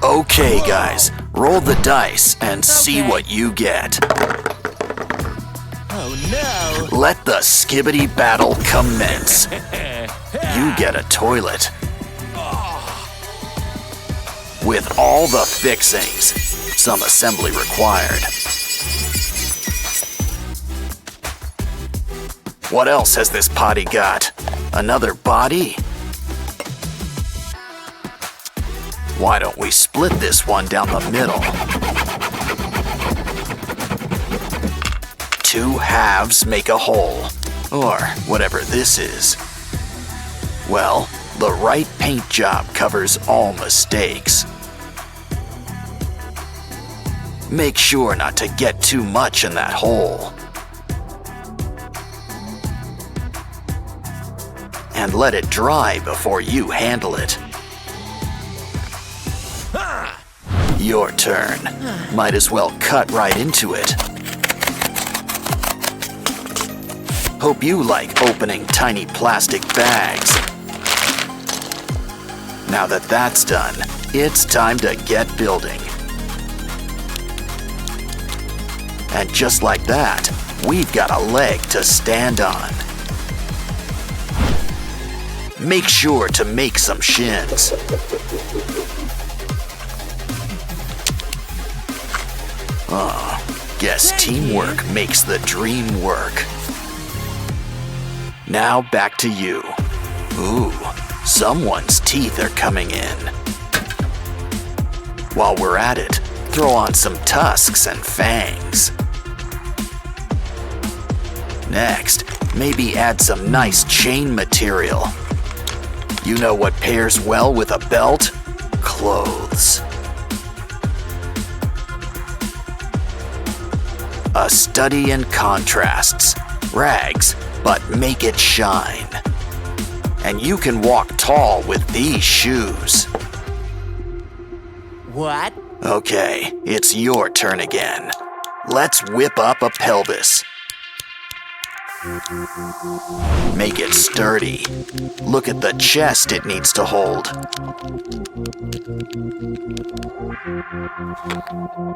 Okay, guys, roll the dice and see what you get. Oh no! Let the skibbity battle commence. You get a toilet. With all the fixings, some assembly required. What else has this potty got? Another body? Why don't we split this one down the middle? Two halves make a whole, or whatever this is. Well, the right paint job covers all mistakes. Make sure not to get too much in that hole. And let it dry before you handle it. Your turn. Might as well cut right into it. Hope you like opening tiny plastic bags. Now that that's done, it's time to get building. And just like that, we've got a leg to stand on. Make sure to make some shins. Guess teamwork makes the dream work. Now back to you. Ooh, someone's teeth are coming in. While we're at it, throw on some tusks and fangs. Next, maybe add some nice chain material. You know what pairs well with a belt? Clothes. A study in contrasts. Rags, but make it shine. And you can walk tall with these shoes. What? Okay, it's your turn again. Let's whip up a pelvis. Make it sturdy. Look at the chest it needs to hold.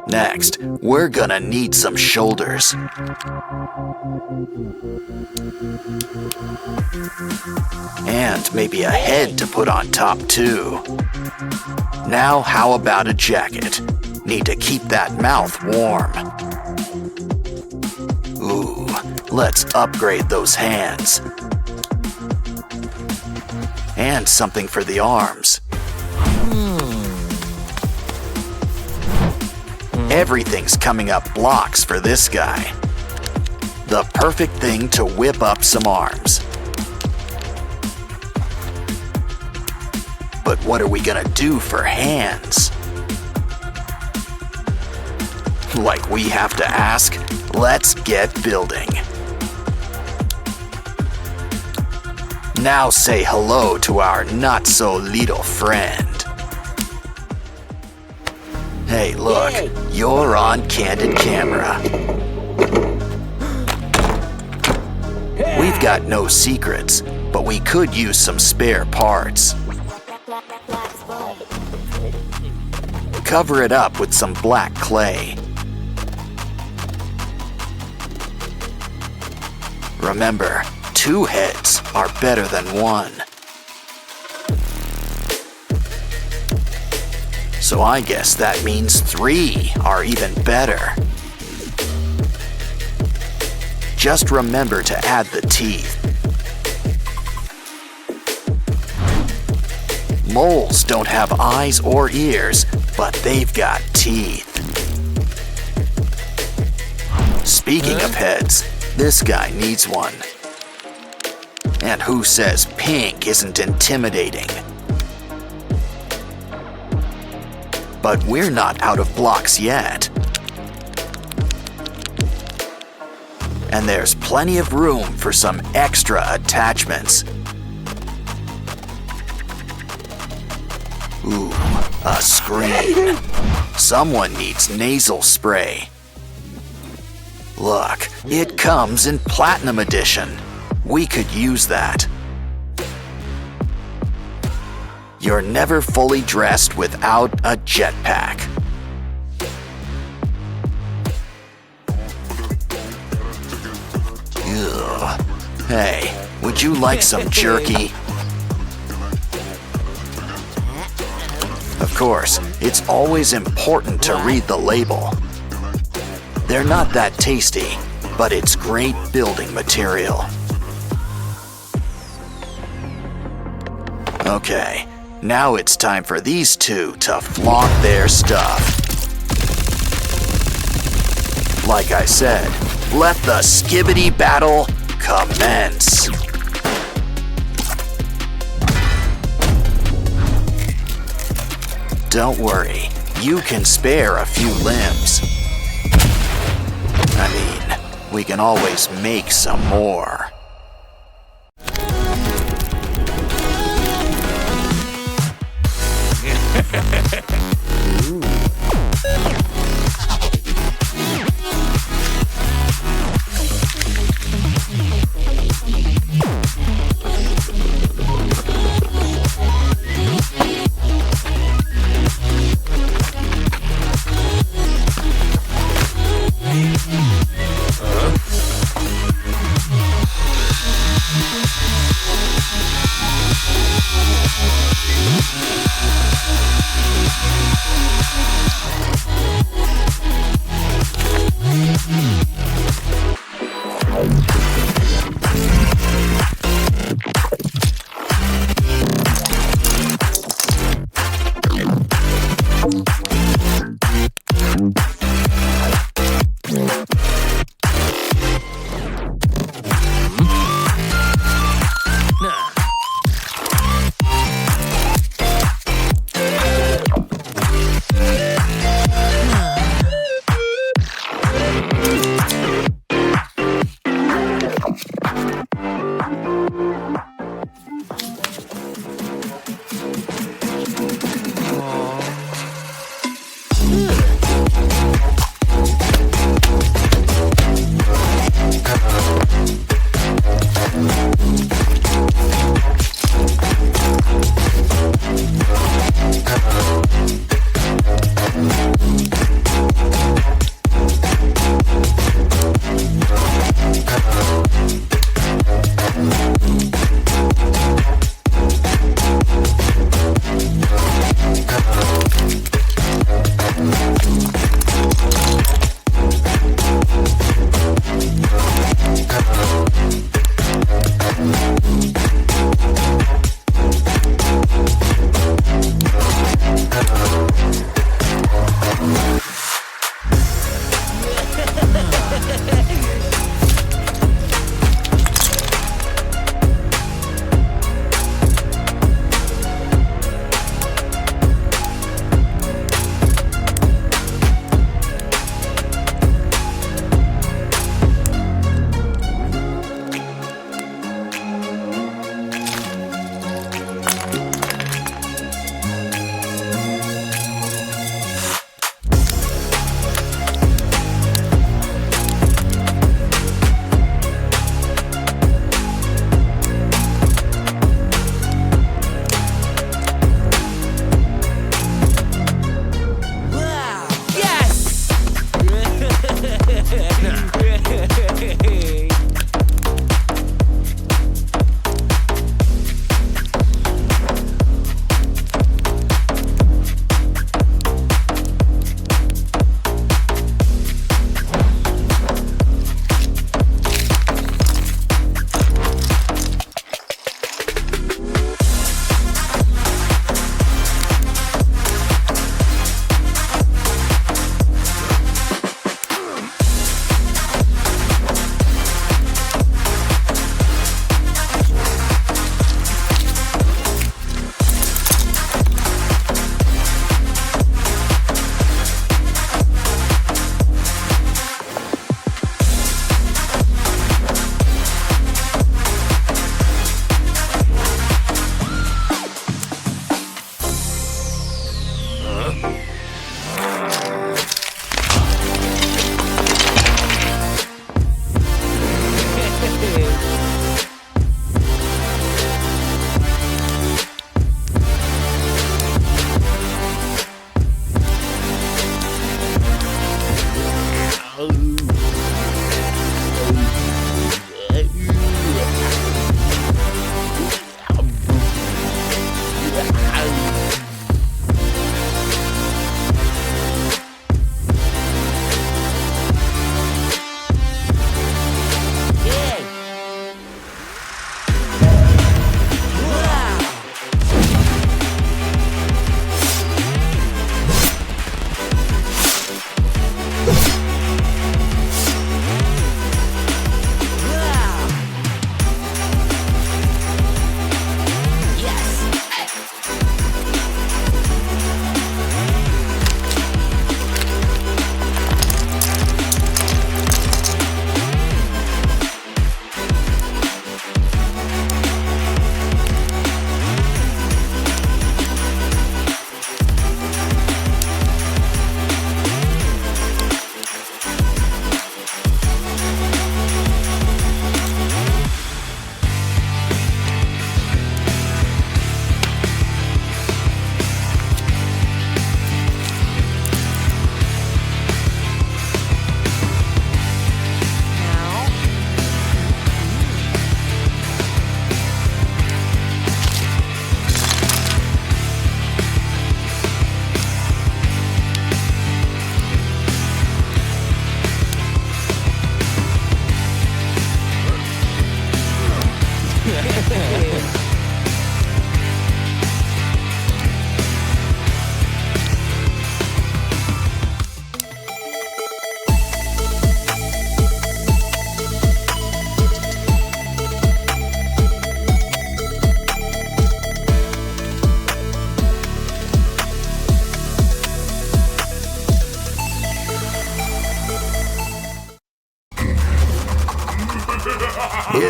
Next, we're gonna need some shoulders. And maybe a head to put on top too. Now how about a jacket? Need to keep that mouth warm. Ooh, let's upgrade those hands. And something for the arms. Everything's coming up blocks for this guy. The perfect thing to whip up some arms. But what are we gonna do for hands? Like we have to ask? Let's get building. Now say hello to our not-so-little friend. Hey, look, you're on candid camera. We've got no secrets, but we could use some spare parts. Cover it up with some black clay. Remember, 2 heads are better than 1. So I guess that means 3 are even better. Just remember to add the teeth. Moles don't have eyes or ears, but they've got teeth. Speaking of heads, this guy needs one. And who says pink isn't intimidating? But we're not out of blocks yet. And there's plenty of room for some extra attachments. Ooh, a screen. Someone needs nasal spray. Look, it comes in Platinum Edition. We could use that. You're never fully dressed without a jetpack. Ugh. Hey, would you like some jerky? Of course, it's always important to read the label. They're not that tasty, but it's great building material. Okay, now it's time for these two to flaunt their stuff. Like I said, let the skibbity battle commence. Don't worry, you can spare a few limbs. I mean, we can always make some more.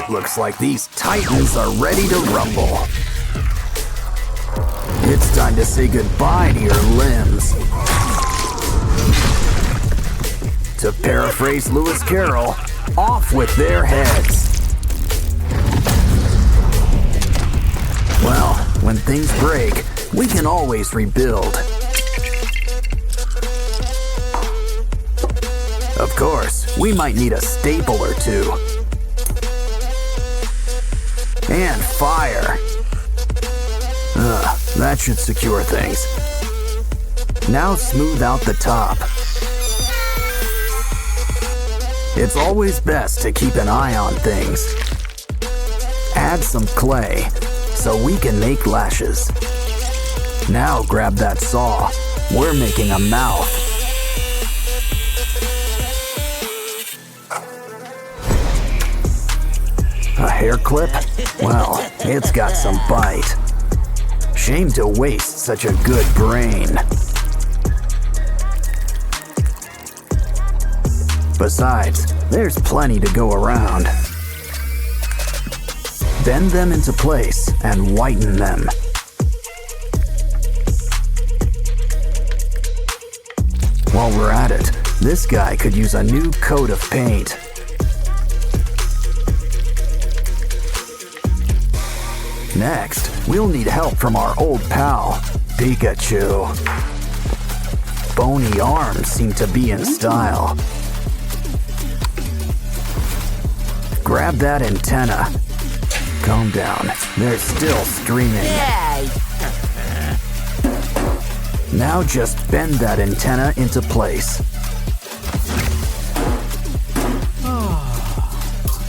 It looks like these titans are ready to rumble. It's time to say goodbye to your limbs. To paraphrase Lewis Carroll, off with their heads. Well, when things break, we can always rebuild. Of course, we might need a staple or two. And fire. That should secure things. Now smooth out the top. It's always best to keep an eye on things. Add some clay so we can make lashes. Now grab that saw. We're making a mouth. A hair clip? Well, it's got some bite. Shame to waste such a good brain. Besides, there's plenty to go around. Bend them into place and whiten them. While we're at it, this guy could use a new coat of paint. Next, we'll need help from our old pal, Pikachu. Bony arms seem to be in style. Grab that antenna. Calm down, they're still streaming. Now just bend that antenna into place.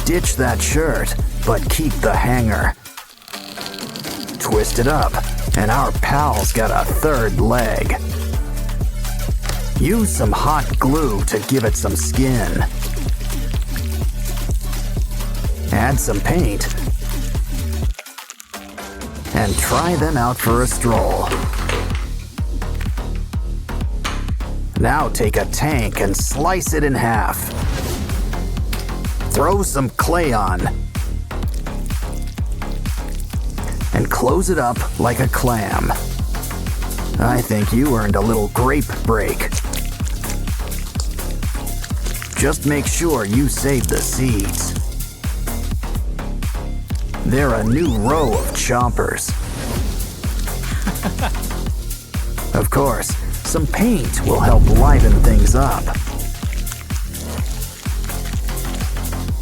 Ditch that shirt, but keep the hanger. Twist it up, and our pal's got a third leg. Use some hot glue to give it some skin. Add some paint, and try them out for a stroll. Now take a tank and slice it in half. Throw some clay on. And close it up like a clam. I think you earned a little grape break. Just make sure you save the seeds. They're a new row of chompers. Of course, some paint will help liven things up.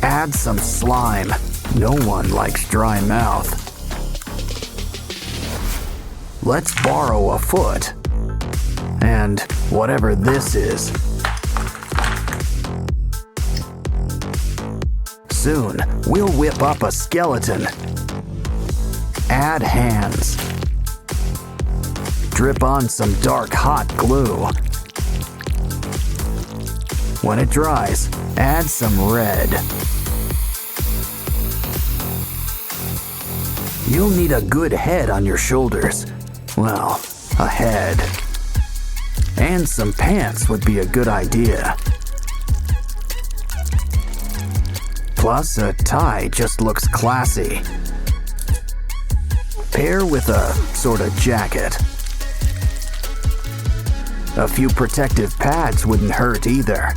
Add some slime. No one likes dry mouth. Let's borrow a foot. And whatever this is. Soon, we'll whip up a skeleton. Add hands. Drip on some dark hot glue. When it dries, add some red. You'll need a good head on your shoulders. Well, a head. And some pants would be a good idea. Plus, a tie just looks classy. Pair with a sort of jacket. A few protective pads wouldn't hurt either.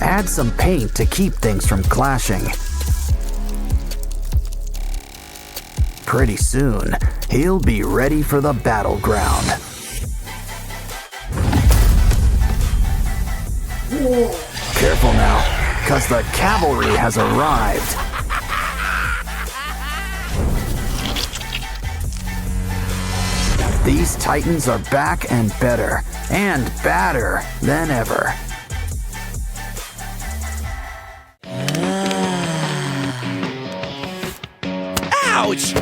Add some paint to keep things from clashing. Pretty soon, he'll be ready for the battleground. Careful now, 'cause the cavalry has arrived. These titans are back and better, and badder than ever. Ouch!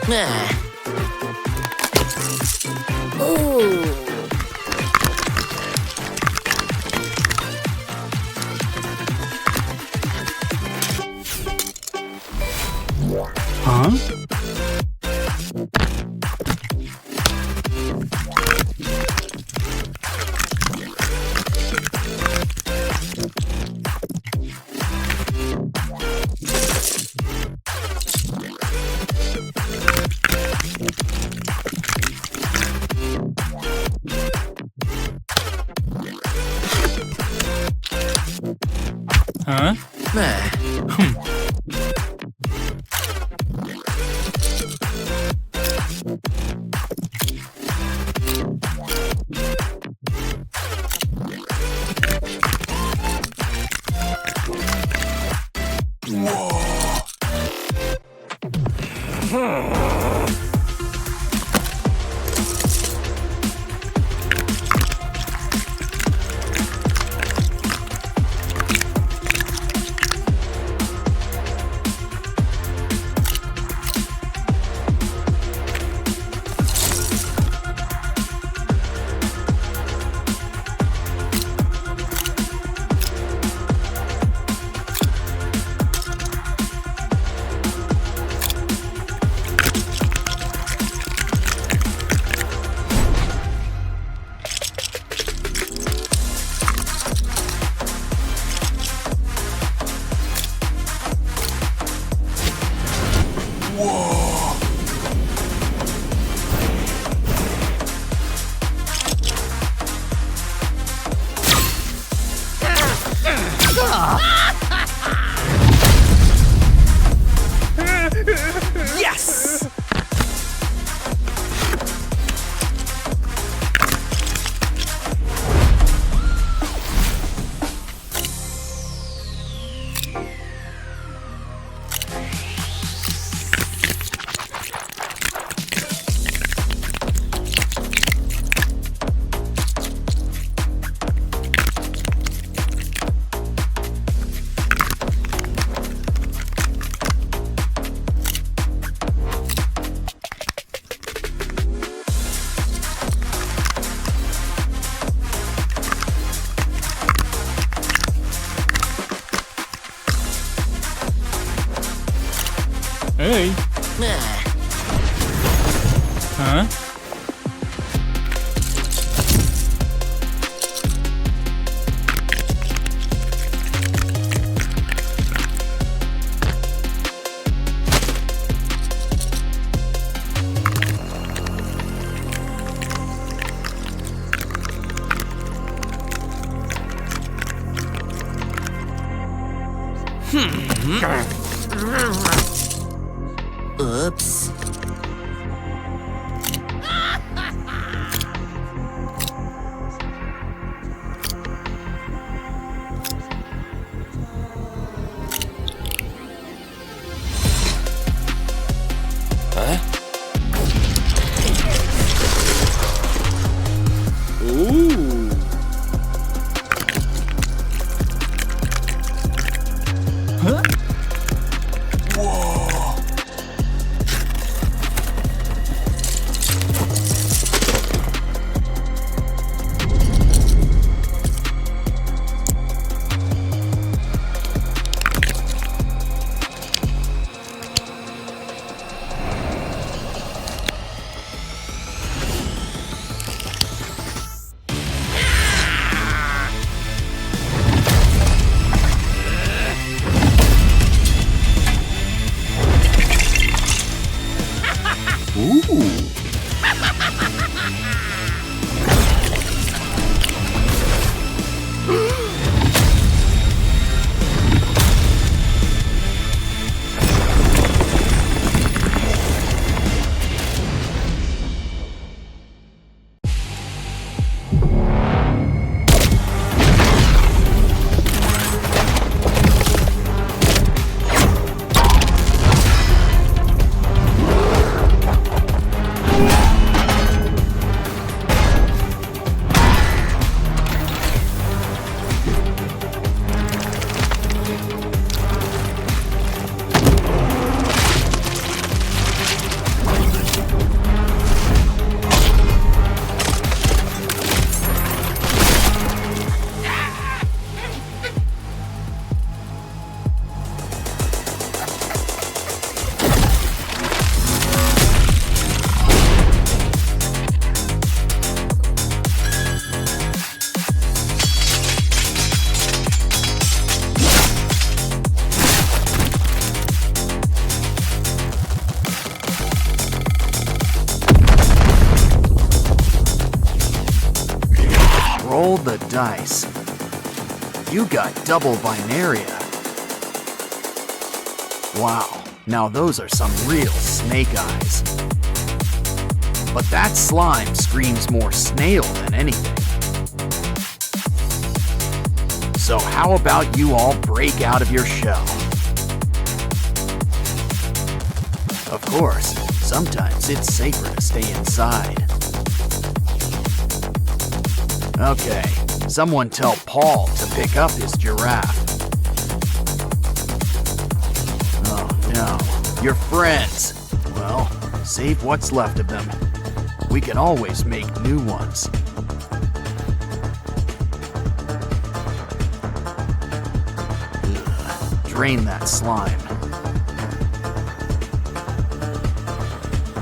Huh? Huh? Yes! Hey. Huh? Oops. Huh? Ooh. Huh? Ooh. Roll the dice. You got double binaria. Wow, now those are some real snake eyes. But that slime screams more snail than anything. So how about you all break out of your shell? Of course, sometimes it's safer to stay inside. Okay, someone tell Paul to pick up his giraffe. Oh no, your friends. Well, save what's left of them. We can always make new ones. Ugh, drain that slime.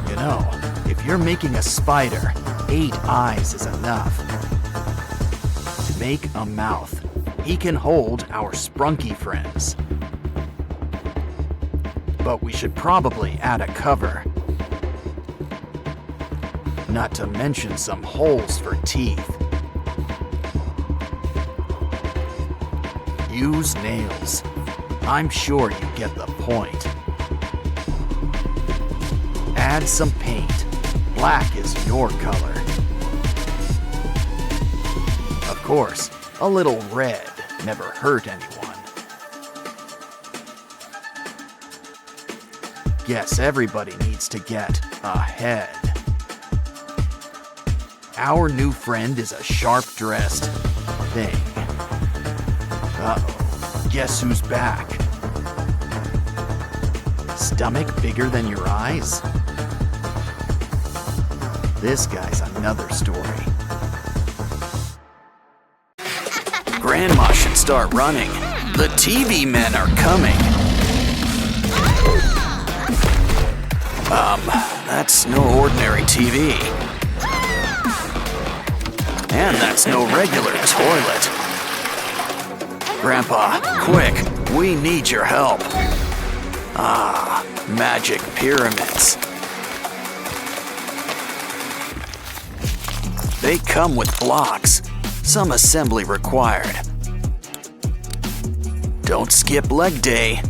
You know, if you're making a spider, 8 eyes is enough. To make a mouth, he can hold our sprunky friends. But we should probably add a cover. Not to mention some holes for teeth. Use nails. I'm sure you get the point. Add some paint. Black is your color. Of course, a little red never hurt anyone. Guess everybody needs to get a head. Our new friend is a sharp-dressed thing. Uh-oh, guess who's back? Stomach bigger than your eyes? This guy's another story. Grandma should start running. The TV men are coming. That's no ordinary TV. And that's no regular toilet. Grandpa, quick, we need your help. Ah, magic pyramids. They come with blocks, some assembly required. Don't skip leg day.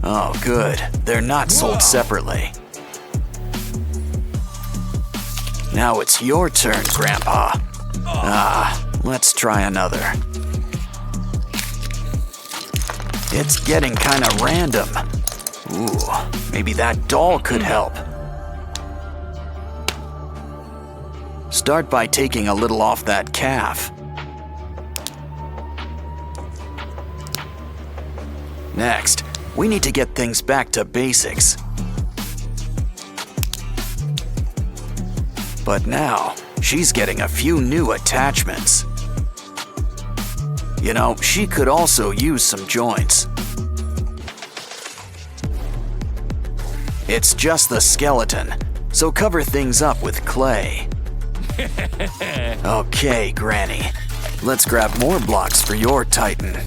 Oh, good, they're not sold separately. Now it's your turn, Grandpa. Let's try another. It's getting kinda random. Ooh, maybe that doll could help. Start by taking a little off that calf. Next, we need to get things back to basics. But now, she's getting a few new attachments. You know, she could also use some joints. It's just the skeleton, so cover things up with clay. Okay, Granny. Let's grab more blocks for your Titan.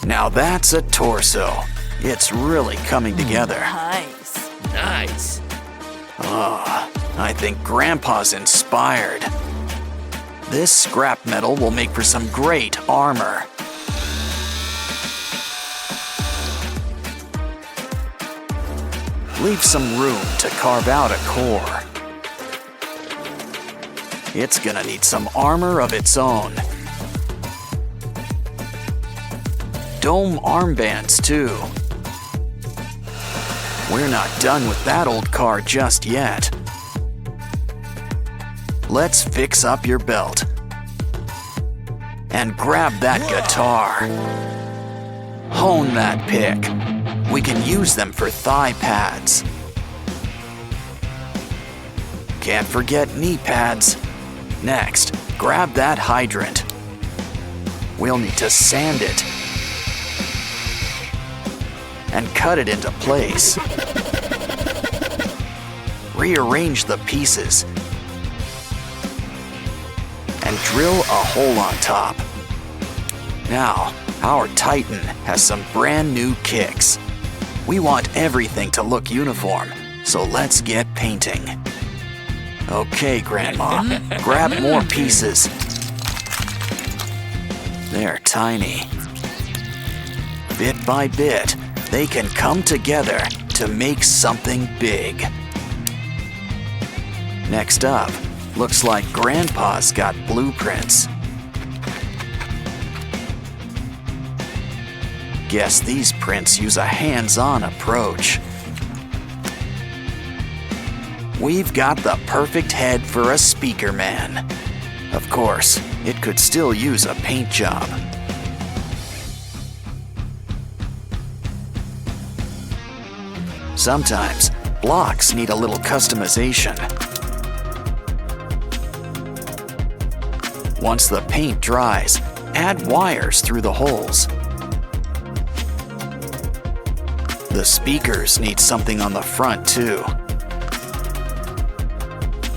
Now that's a torso. It's really coming together. Nice. Oh, I think Grandpa's inspired. This scrap metal will make for some great armor. Leave some room to carve out a core. It's gonna need some armor of its own. Dome armbands too. We're not done with that old car just yet. Let's fix up your belt. And grab that guitar. Hone that pick. We can use them for thigh pads. Can't forget knee pads. Next, grab that hydrant. We'll need to sand it and cut it into place. Rearrange the pieces and drill a hole on top. Now, our Titan has some brand new kicks. We want everything to look uniform, so let's get painting. Okay, Grandma, grab more pieces. They're tiny. Bit by bit, they can come together to make something big. Next up, looks like Grandpa's got blueprints. Guess these prints use a hands-on approach. We've got the perfect head for a speaker man. Of course, it could still use a paint job. Sometimes, blocks need a little customization. Once the paint dries, add wires through the holes. The speakers need something on the front too.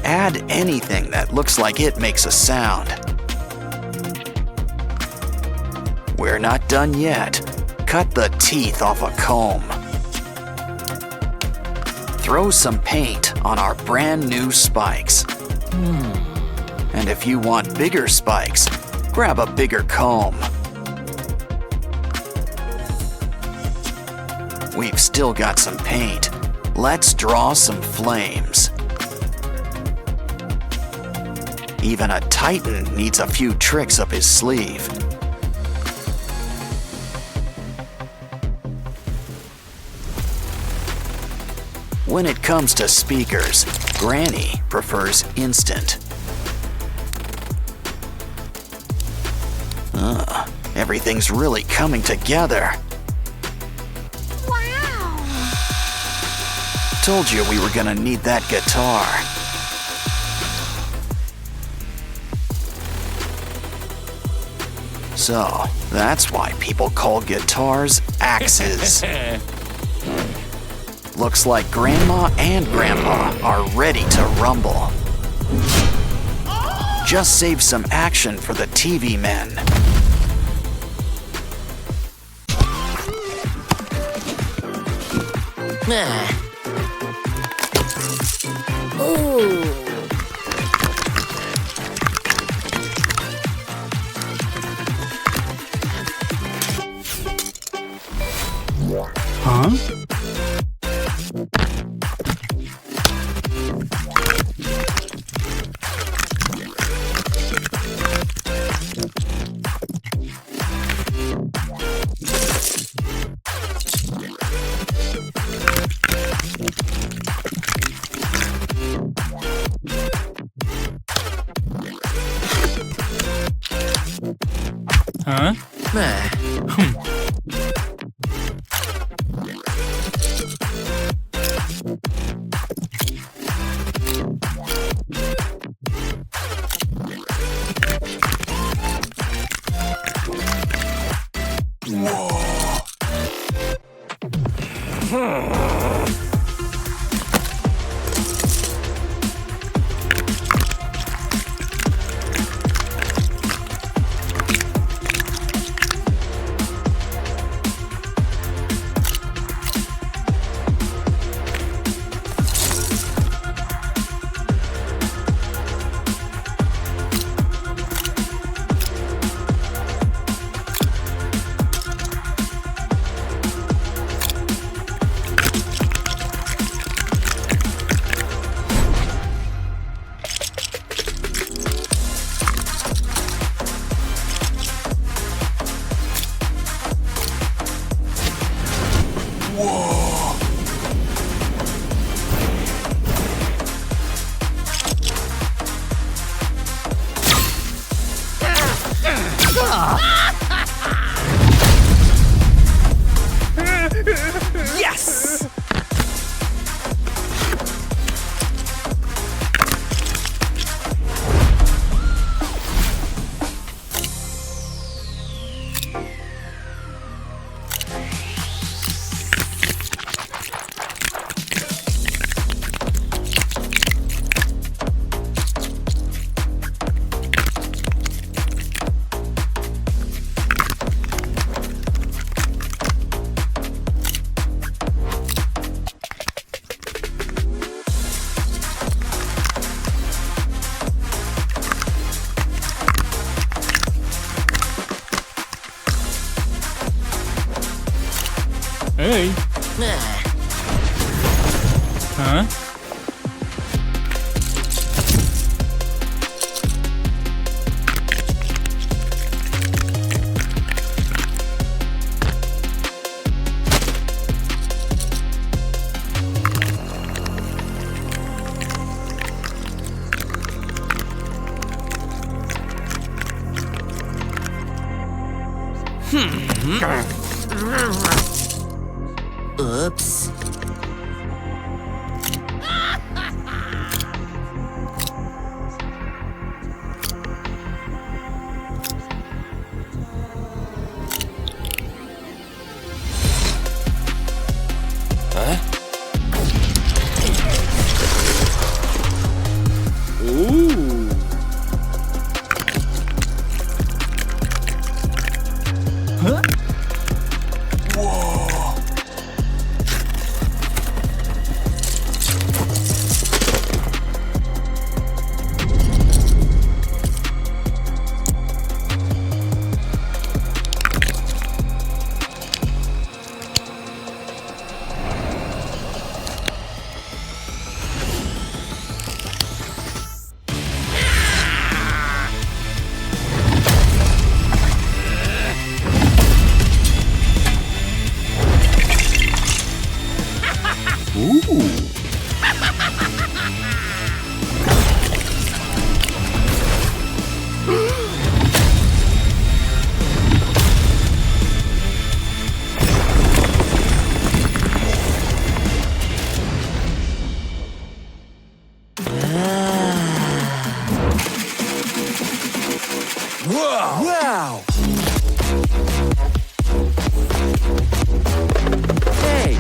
Add anything that looks like it makes a sound. We're not done yet. Cut the teeth off a comb. Throw some paint on our brand new spikes. And if you want bigger spikes, grab a bigger comb. We've still got some paint. Let's draw some flames. Even a Titan needs a few tricks up his sleeve. When it comes to speakers, Granny prefers instant. Everything's really coming together. Wow! Told you we were gonna need that guitar. So, that's why people call guitars axes. Looks like Grandma and Grandpa are ready to rumble. Just save some action for the TV men. Ooh. Huh? Huh? Hey. Huh? Oops. Ooh. Huh? Wow! Hey!